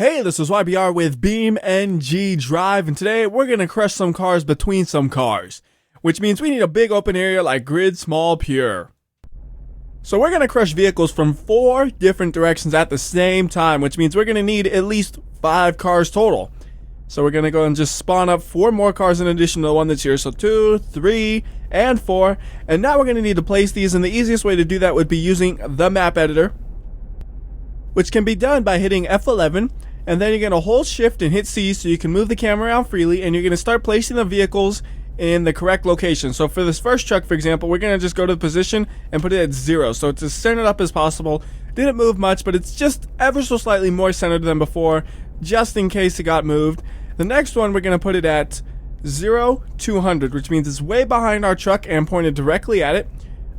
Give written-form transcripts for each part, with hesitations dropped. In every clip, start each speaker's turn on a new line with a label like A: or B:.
A: Hey, this is WhyBeAre with BeamNG.drive, and today we're going to crush some cars between some cars, which means we need a big open area like grid small pure. So we're going to crush vehicles from 4 different directions at the same time, which means we're going to need at least 5 cars total. So we're going to go and just spawn up 4 more cars in addition to the one that's here, so 2, 3, and 4, and now we're going to need to place these, and the easiest way to do that would be using the map editor, which can be done by hitting F11, and then you're going to hold shift and hit C so you can move the camera around freely, and you're going to start placing the vehicles in the correct location. So for this first truck, for example, we're going to just go to the position and put it at 0. So it's as centered up as possible. Didn't move much, but it's just ever so slightly more centered than before, just in case it got moved. The next one, we're going to put it at 0, 200, which means it's way behind our truck and pointed directly at it.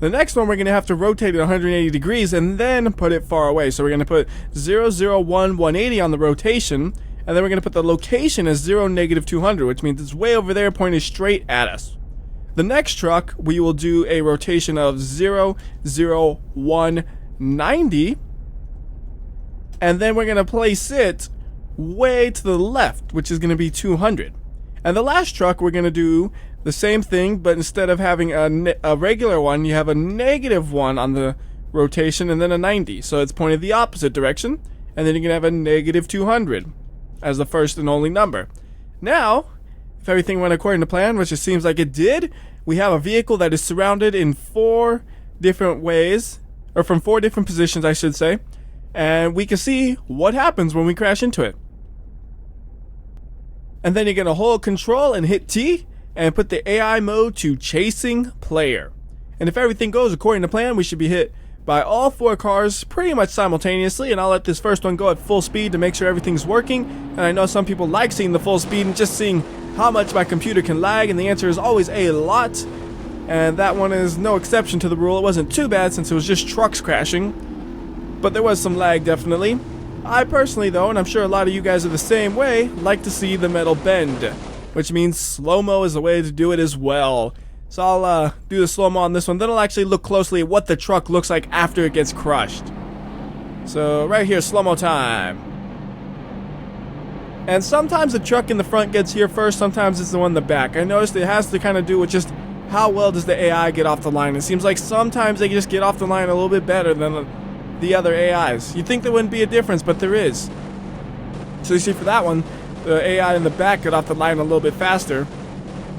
A: The next one, we're going to have to rotate it 180 degrees and then put it far away. So we're going to put 0, 0, 1, 180 on the rotation, and then we're going to put the location as 0, negative 200, which means it's way over there pointed straight at us. The next truck, we will do a rotation of 0, 0, 1, 90, and then we're going to place it way to the left, which is going to be 200. And the last truck, we're going to do the same thing, but instead of having a regular one, you have a negative 1 on the rotation and then a 90. So it's pointed the opposite direction, and then you're going to have a negative 200 as the first and only number. Now, if everything went according to plan, which it seems like it did, we have a vehicle that is surrounded in 4 different ways, or from 4 different positions, I should say, and we can see what happens when we crash into it. And then you're going to hold control and hit T and put the AI mode to chasing player. And if everything goes according to plan, we should be hit by all 4 cars pretty much simultaneously, and I'll let this first one go at full speed to make sure everything's working. And I know some people like seeing the full speed and just seeing how much my computer can lag, and the answer is always a lot. And that one is no exception to the rule. It wasn't too bad since it was just trucks crashing, but there was some lag definitely. I personally though, and I'm sure a lot of you guys are the same way, like to see the metal bend, which means slow-mo is the way to do it as well. So I'll do the slow-mo on this one, then I'll actually look closely at what the truck looks like after it gets crushed. So right here, slow-mo time. And sometimes the truck in the front gets here first, sometimes it's the one in the back. I noticed it has to kind of do with just how well does the AI get off the line. It seems like sometimes they just get off the line a little bit better than the other AIs. You'd think there wouldn't be a difference, but there is. So you see for that one, the AI in the back got off the line a little bit faster.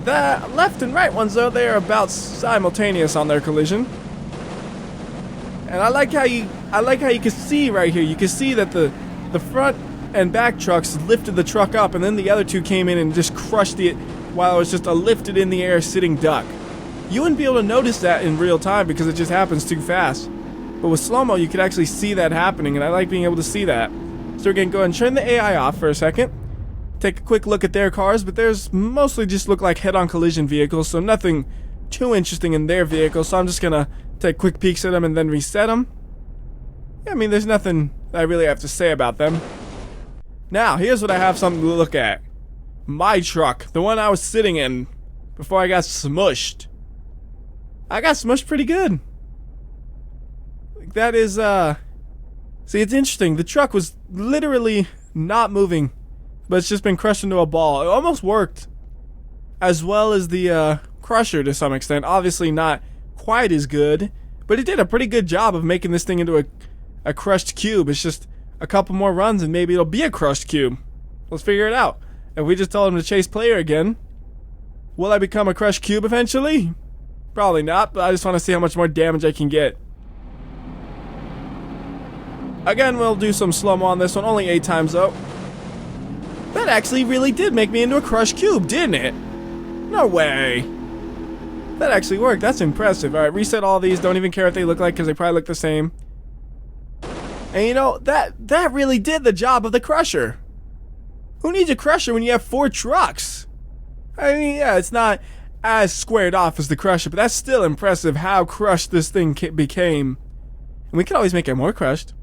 A: The left and right ones though, they are about simultaneous on their collision. And I like how you can see right here. You can see that the front and back trucks lifted the truck up, and then the other 2 came in and just crushed it while it was just a lifted in the air sitting duck. You wouldn't be able to notice that in real time because it just happens too fast. But with slow-mo, you could actually see that happening, and I like being able to see that. So we're going to go ahead and turn the AI off for a second. Take a quick look at their cars, but theirs mostly just look like head-on collision vehicles, so nothing too interesting in their vehicles. So I'm just going to take quick peeks at them and then reset them. Yeah, I mean, there's nothing I really have to say about them. Now, here's what I have something to look at. My truck, the one I was sitting in before I got smushed. I got smushed pretty good. That is, see, it's interesting. The truck was literally not moving, but it's just been crushed into a ball. It almost worked as well as the crusher to some extent. Obviously not quite as good, but it did a pretty good job of making this thing into a crushed cube. It's just a couple more runs and maybe it'll be a crushed cube. Let's figure it out. If we just tell him to chase player again, will I become a crushed cube eventually? Probably not, but I just want to see how much more damage I can get. Again, we'll do some slow-mo on this one, only 8 times though. That actually really did make me into a crushed cube, didn't it? No way. That actually worked, that's impressive. Alright, reset all these, don't even care what they look like because they probably look the same. And you know, that really did the job of the crusher. Who needs a crusher when you have 4 trucks? I mean, yeah, it's not as squared off as the crusher, but that's still impressive how crushed this thing became. And we can always make it more crushed.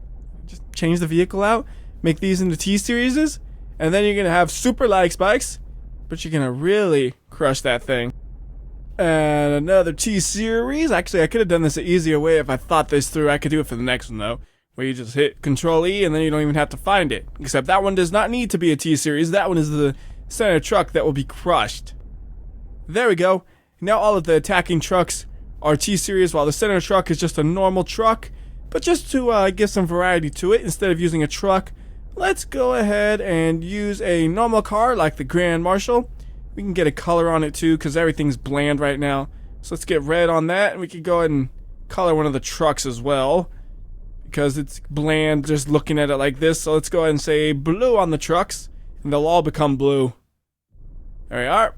A: Just change the vehicle out, make these into T-Series, and then you're going to have super lag spikes, but you're going to really crush that thing. And another T-Series. Actually, I could have done this an easier way if I thought this through. I could do it for the next one, though. where you just hit Control E and then you don't even have to find it. Except that one does not need to be a T-Series. That one is the center truck that will be crushed. There we go. Now all of the attacking trucks are T-Series, while the center truck is just a normal truck. But just to give some variety to it, instead of using a truck, let's go ahead and use a normal car like the Grand Marshal. We can get a color on it too, because everything's bland right now. So let's get red on that, and we can go ahead and color one of the trucks as well, because it's bland just looking at it like this. So let's go ahead and say blue on the trucks, and they'll all become blue. There we are.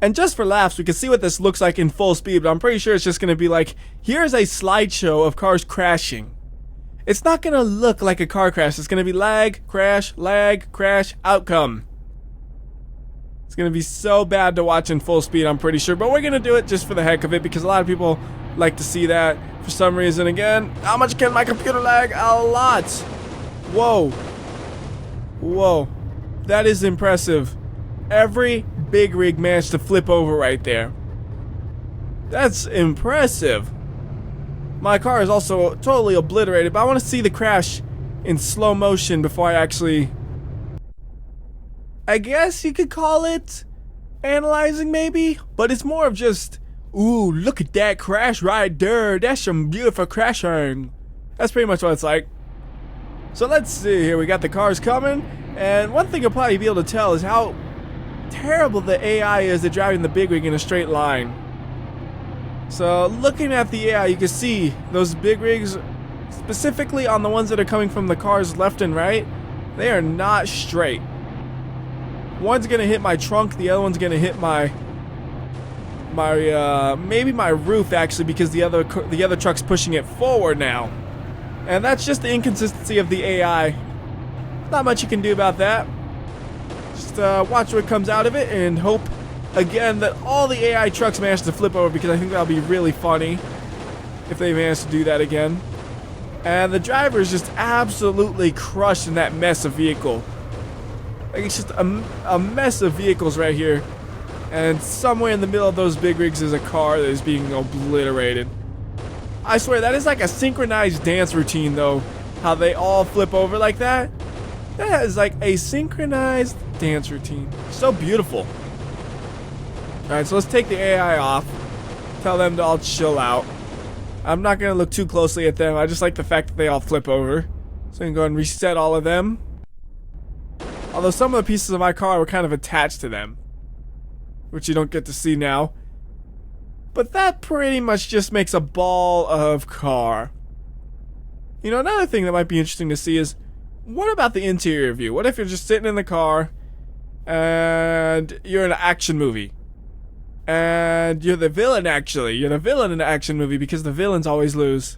A: And just for laughs, we can see what this looks like in full speed, but I'm pretty sure it's just going to be like, here's a slideshow of cars crashing. It's not going to look like a car crash. It's going to be lag, crash, outcome. It's going to be so bad to watch in full speed, I'm pretty sure. But we're going to do it just for the heck of it, because a lot of people like to see that for some reason. Again, how much can my computer lag? A lot. Whoa. Whoa. That is impressive. Every big rig managed to flip over right there. That's impressive. My car is also totally obliterated, but I want to see the crash in slow motion before I actually, I guess you could call it analyzing maybe, but it's more of just, ooh, look at that crash right there. That's some beautiful crashing. That's pretty much what it's like. So let's see here. We got the cars coming, and one thing you'll probably be able to tell is how terrible the AI is at driving the big rig in a straight line. So looking at the AI, you can see those big rigs, specifically on the ones that are coming from the cars left and right, they are not straight. One's gonna hit my trunk, the other one's gonna hit my maybe my roof actually, because the other truck's pushing it forward now. And that's just the inconsistency of the AI. Not much you can do about that. Just watch what comes out of it and hope again that all the AI trucks manage to flip over, because I think that'll be really funny if they manage to do that again. And the driver is just absolutely crushed in that mess of vehicle. Like, it's just a mess of vehicles right here, and somewhere in the middle of those big rigs is a car that is being obliterated. I swear that is like a synchronized dance routine though, how they all flip over like that. That is like a synchronized dance routine. So beautiful. Alright, so let's take the AI off. Tell them to all chill out. I'm not going to look too closely at them. I just like the fact that they all flip over. So I can go and reset all of them. Although some of the pieces of my car were kind of attached to them, which you don't get to see now. But that pretty much just makes a ball of car. You know, another thing that might be interesting to see is, what about the interior view? What if you're just sitting in the car and you're in an action movie? And you're the villain actually. You're the villain in an action movie, because the villains always lose.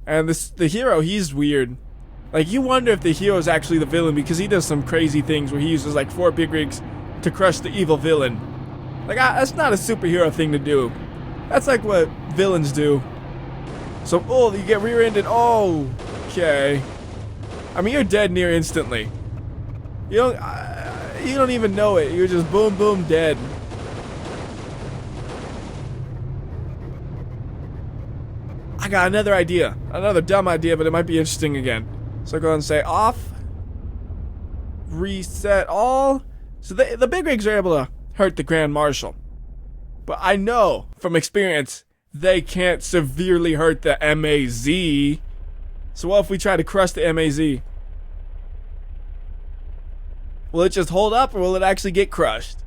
A: And the hero, he's weird. Like, you wonder if the hero is actually the villain, because he does some crazy things where he uses like 4 big rigs to crush the evil villain. Like, that's not a superhero thing to do. That's like what villains do. So, oh, you get rear-ended. Oh, okay. I mean, you're dead near instantly. You don't even know it. You're just boom, boom, dead. I got another idea. Another dumb idea, but it might be interesting again. So go ahead and say off. Reset all. So the big rigs are able to hurt the Grand Marshal. But I know from experience they can't severely hurt the MAZ. So what if we try to crush the MAZ? Will it just hold up, or will it actually get crushed?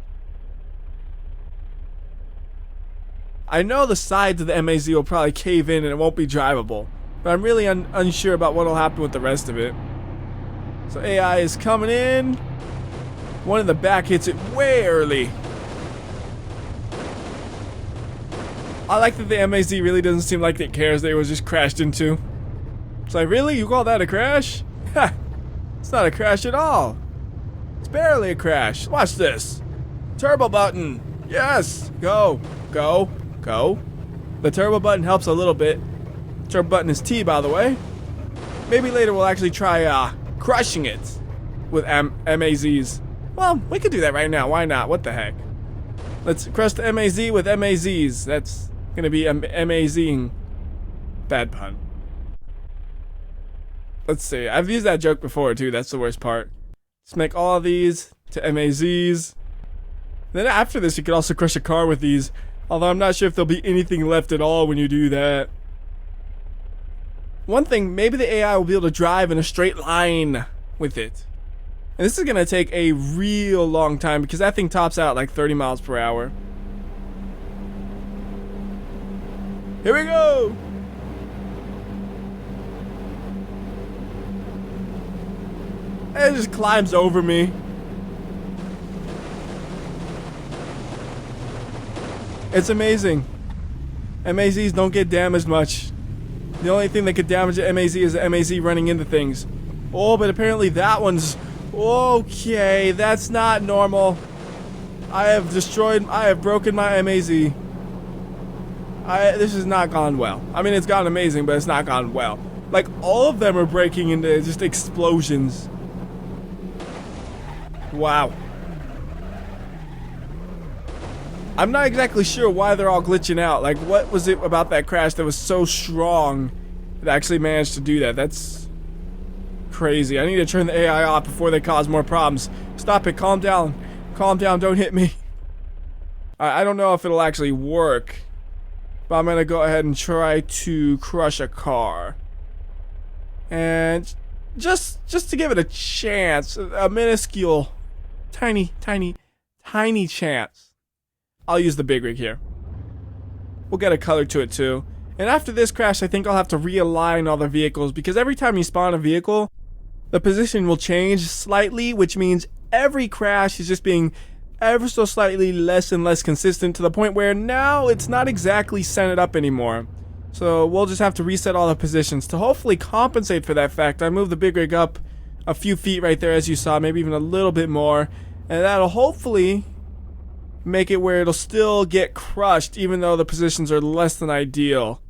A: I know the sides of the MAZ will probably cave in and it won't be drivable, but I'm really unsure about what will happen with the rest of it. So AI is coming in. One in the back hits it way early. I like that the MAZ really doesn't seem like it cares that it was just crashed into. It's like, really? You call that a crash? Ha! It's not a crash at all. It's barely a crash. Watch this. Turbo button. Yes. Go. Go. Go. The turbo button helps a little bit. Turbo button is T, by the way. Maybe later we'll actually try crushing it with MAZs. Well, we could do that right now. Why not? What the heck? Let's crush the MAZ with MAZs. That's gonna be amazing. Bad pun. Let's see. I've used that joke before too. That's the worst part. Just make all of these to MAZs. Then after this, you could also crush a car with these. Although I'm not sure if there'll be anything left at all when you do that. One thing, maybe the AI will be able to drive in a straight line with it. And this is going to take a real long time because that thing tops out like 30 miles per hour. Here we go! It just climbs over me. It's amazing. MAZs don't get damaged much. The only thing that could damage an MAZ is an MAZ running into things. Oh, but apparently that one's... Okay, that's not normal. I have broken my MAZ. This has not gone well. I mean, it's gone amazing, but it's not gone well. Like, all of them are breaking into just explosions. Wow. I'm not exactly sure why they're all glitching out. Like, what was it about that crash that was so strong that actually managed to do that? That's crazy. I need to turn the AI off before they cause more problems. Stop it. Calm down. Calm down. Don't hit me. I don't know if it'll actually work, but I'm gonna go ahead and try to crush a car. And just to give it a chance, a minuscule, tiny chance. I'll use the big rig here. We'll get a color to it too. And after this crash, I think I'll have to realign all the vehicles because every time you spawn a vehicle, the position will change slightly, which means every crash is just being ever so slightly less and less consistent to the point where now it's not exactly centered up anymore. So we'll just have to reset all the positions to hopefully compensate for that fact. I moved the big rig up a few feet right there as you saw, maybe even a little bit more. And that'll hopefully make it where it'll still get crushed even though the positions are less than ideal.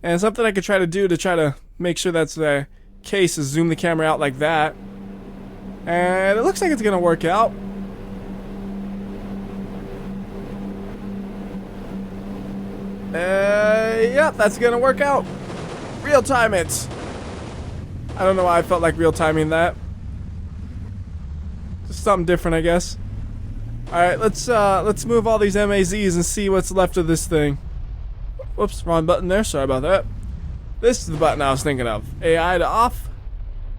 A: And something I could try to do to try to make sure that's the case is zoom the camera out like that. And it looks like it's gonna work out. Yep, that's gonna work out. Real time it. I don't know why I felt like real timing that. Just something different, I guess. Alright, let's move all these MAZs and see what's left of this thing. Whoops, wrong button there, sorry about that. This is the button I was thinking of. AI to off.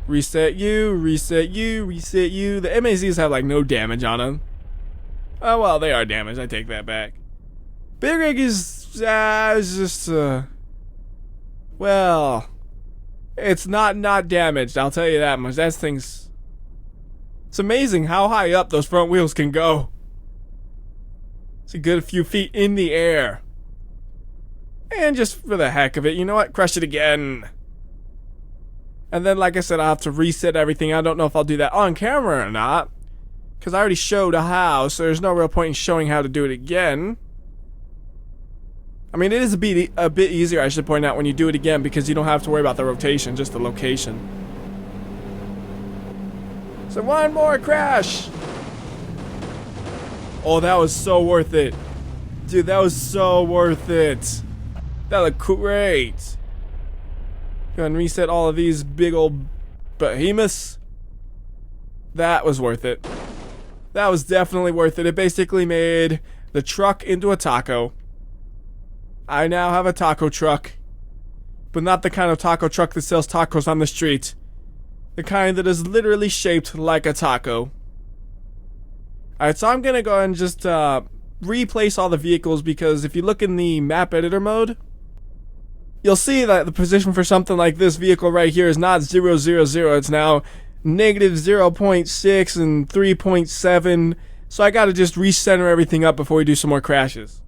A: Reset you, reset you, reset you. The MAZs have like no damage on them. Oh well, they are damaged, I take that back. Big rig is just well, it's not damaged, I'll tell you that much. That thing's... It's amazing how high up those front wheels can go. It's a good few feet in the air. And just for the heck of it, you know what? Crush it again. And then, like I said, I'll have to reset everything. I don't know if I'll do that on camera or not, because I already showed how, so there's no real point in showing how to do it again. I mean, it is a bit easier, I should point out, when you do it again, because you don't have to worry about the rotation, just the location. So one more crash. Oh, that was so worth it. Dude, that was so worth it. That looked great. Go ahead and reset all of these big old behemoths. That was worth it. That was definitely worth it. It basically made the truck into a taco. I now have a taco truck. But not the kind of taco truck that sells tacos on the street. The kind that is literally shaped like a taco. Alright, so I'm gonna go ahead and just replace all the vehicles, because if you look in the map editor mode, you'll see that the position for something like this vehicle right here is not 0, 0, 0. It's now negative 0.6 and 3.7. So I gotta just recenter everything up before we do some more crashes.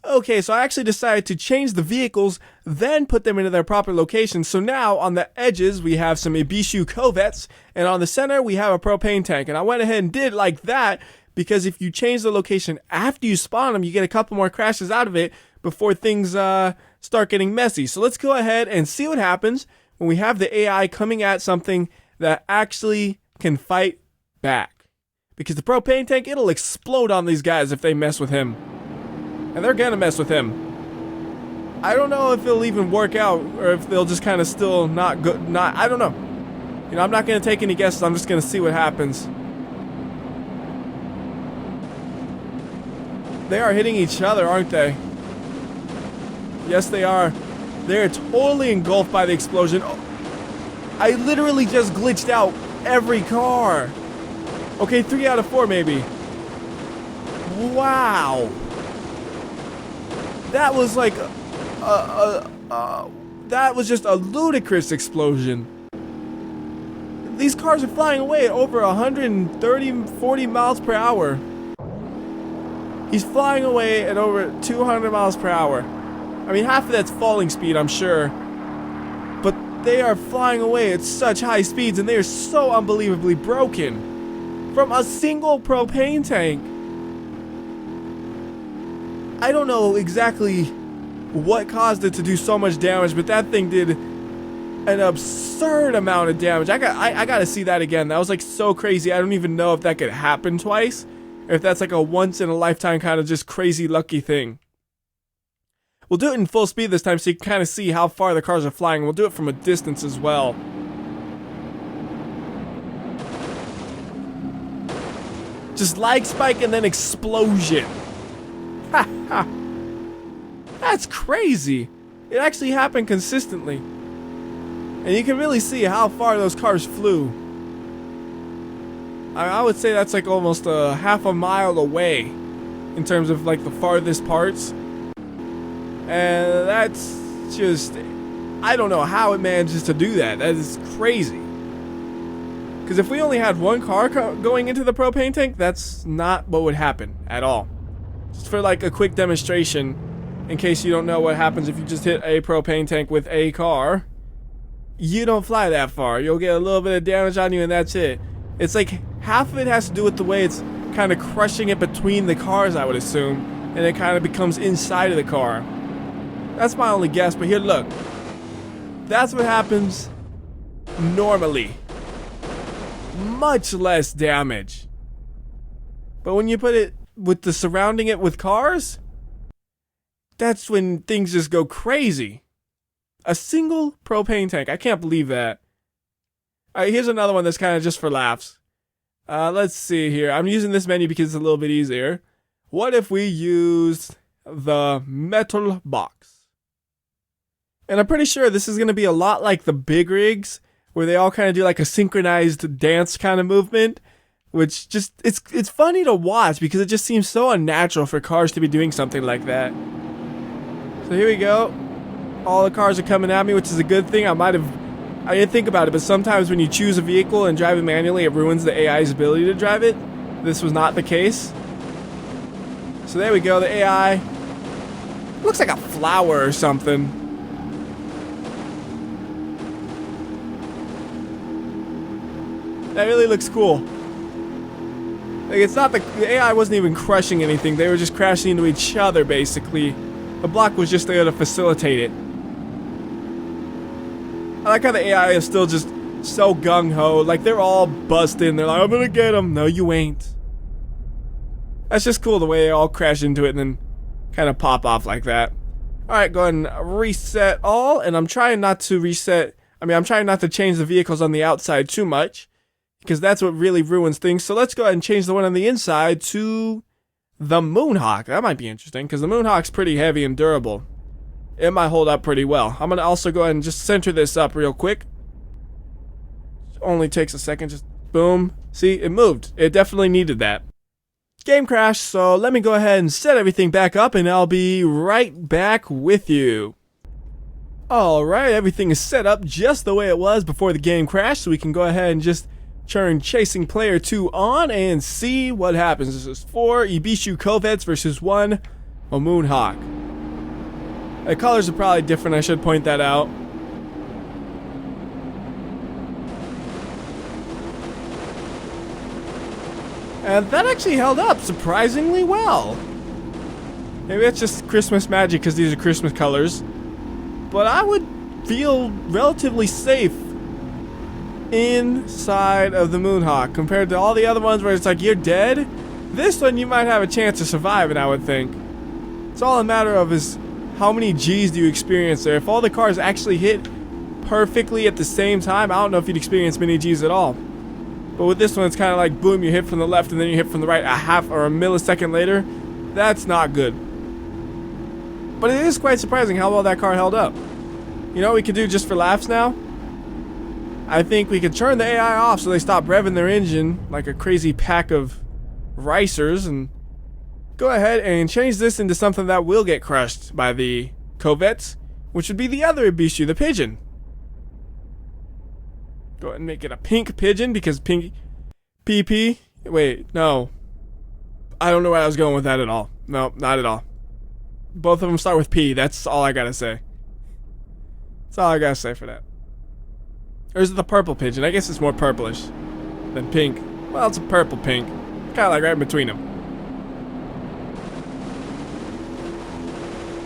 A: Okay, so I actually decided to change the vehicles, then put them into their proper locations. So now on the edges we have some Ibishu Covettes, and on the center we have a propane tank. And I went ahead and did like that because if you change the location after you spawn them, you get a couple more crashes out of it before things start getting messy. So let's go ahead and see what happens when we have the AI coming at something that actually can fight back. Because the propane tank, it'll explode on these guys if they mess with him. And they're gonna mess with him. I don't know if it'll even work out, or if they'll just kind of still not go. I don't know. You know, I'm not gonna take any guesses. I'm just gonna see what happens. They are hitting each other, aren't they? Yes, they are. They're totally engulfed by the explosion. Oh, I literally just glitched out every car. Okay, 3 out of 4 maybe. Wow. That was like that was just a ludicrous explosion. These cars are flying away at over 130, 40 miles per hour. He's flying away at over 200 miles per hour. I mean, half of that's falling speed, I'm sure. But they are flying away at such high speeds, and they are so unbelievably broken. From a single propane tank. I don't know exactly what caused it to do so much damage, but that thing did an absurd amount of damage. I gotta see that again. That was like so crazy. I don't even know if that could happen twice, or if that's like a once in a lifetime kind of just crazy lucky thing. We'll do it in full speed this time so you can kind of see how far the cars are flying. We'll do it from a distance as well. Just lag spike and then explosion. Ha ha. That's crazy. It actually happened consistently. And you can really see how far those cars flew. I would say that's like almost a half a mile away in terms of like the farthest parts. And that's just, I don't know how it manages to do that. That is crazy. Because if we only had one car going into the propane tank, that's not what would happen at all. Just for like a quick demonstration, in case you don't know what happens if you just hit a propane tank with a car. You don't fly that far. You'll get a little bit of damage on you and that's it. It's like half of it has to do with the way it's kind of crushing it between the cars, I would assume. And it kind of becomes inside of the car. That's my only guess, but here, look. That's what happens normally. Much less damage. But when you put it with the surrounding it with cars, that's when things just go crazy. A single propane tank. I can't believe that. Alright, here's another one that's kind of just for laughs. Let's see here. I'm using this menu because it's a little bit easier. What if we used the metal box? And I'm pretty sure this is going to be a lot like the big rigs, where they all kind of do like a synchronized dance kind of movement, which just, it's funny to watch because it just seems so unnatural for cars to be doing something like that. So here we go. All the cars are coming at me, which is a good thing. I didn't think about it, but sometimes when you choose a vehicle and drive it manually, it ruins the AI's ability to drive it. This was not the case. So there we go, the AI. Looks like a flower or something. That really looks cool. Like, it's not the AI wasn't even crushing anything. They were just crashing into each other, basically. The block was just there to facilitate it. I like how the AI is still just so gung-ho. Like, they're all busting. They're like, I'm gonna get him. No, you ain't. That's just cool the way they all crash into it and then kind of pop off like that. Alright, go ahead and reset all. And I'm trying not to reset. I'm trying not to change the vehicles on the outside too much, because that's what really ruins things. So let's go ahead and change the one on the inside to the Moonhawk. That might be interesting, because the Moonhawk's pretty heavy and durable. It might hold up pretty well. I'm going to also go ahead and just center this up real quick. It only takes a second. Just boom. See, it moved. It definitely needed that. Game crashed, so let me go ahead and set everything back up, and I'll be right back with you. Alright, everything is set up just the way it was before the game crashed, so we can go ahead and just turn Chasing Player 2 on and see what happens. This is 4 Ibishu Corvettes versus 1 Moonhawk. The colors are probably different, I should point that out. And that actually held up surprisingly well. Maybe that's just Christmas magic because these are Christmas colors. But I would feel relatively safe inside of the Moonhawk compared to all the other ones where it's like you're dead. This one you might have a chance of surviving, I would think. It's all a matter of is how many G's do you experience there? If all the cars actually hit perfectly at the same time, I don't know if you'd experience many G's at all. But with this one, it's kind of like boom, you hit from the left and then you hit from the right a half or a millisecond later. That's not good. But it is quite surprising how well that car held up. You know what we could do just for laughs now? I think we could turn the AI off so they stop revving their engine like a crazy pack of ricers and go ahead and change this into something that will get crushed by the Corvettes, which would be the other issue, the pigeon. Go ahead and make it a pink pigeon because pink PP. Wait, no. I don't know where I was going with that at all. No, not at all. Both of them start with P. That's all I gotta say. That's all I gotta say for that. Or is it the purple pigeon? I guess it's more purplish than pink. Well, it's a purple pink. Kind of like right in between them.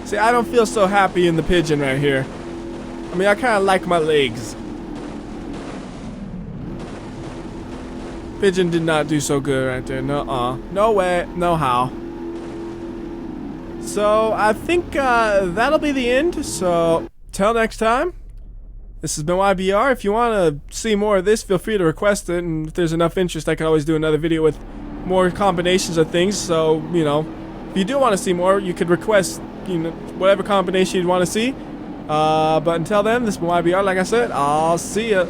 A: See, I don't feel so happy in the pigeon right here. I mean, I kind of like my legs. Pigeon did not do so good right there. No way. No how. So, I think that'll be the end. So, till next time. This has been WhyBeAre. If you want to see more of this, feel free to request it. And if there's enough interest, I could always do another video with more combinations of things. So, you know, if you do want to see more, you could request, you know, whatever combination you'd want to see. But until then, this has been WhyBeAre. Like I said, I'll see ya.